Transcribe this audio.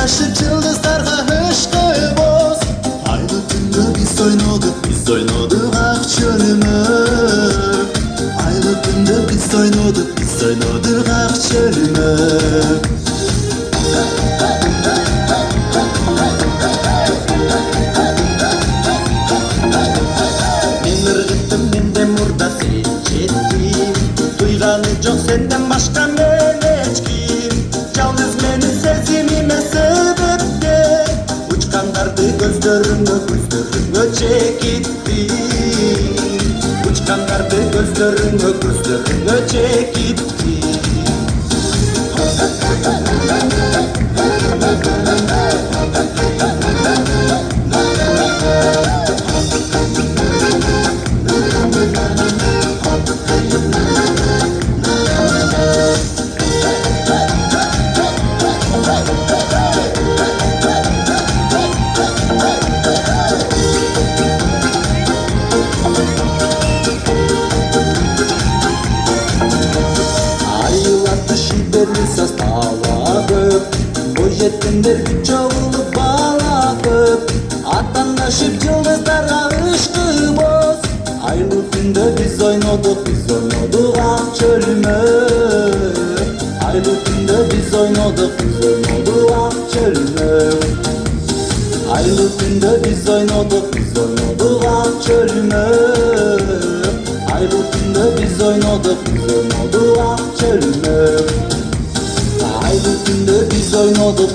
Vatandaşlık yıldızlarga hışkı boz. Aylı tünlü biz oynadık ak çölümü. Aylı tünlü biz oynadık ak çölümü. Men ırgıttım, men de murda seçettim. Duyganı yok senden başka men hiçkim. Yalnız menin sezimime sebepte. Uçkanlardı gözlerime çekittim. Uçkanlardı gözlerime çekittim. Saz ağladık, boyettindir birçoğunu bağladık. Vatandaşlık yıldızlara ışkı boz. Aylı tünde biz oynadık ak çölümü. Aylı tünde biz oynadık ak çölümü. Aylı tünde biz oynadık ak çölümü. Aylı tünde biz oynadık ak çölümü. Aylı tünde biz oynadık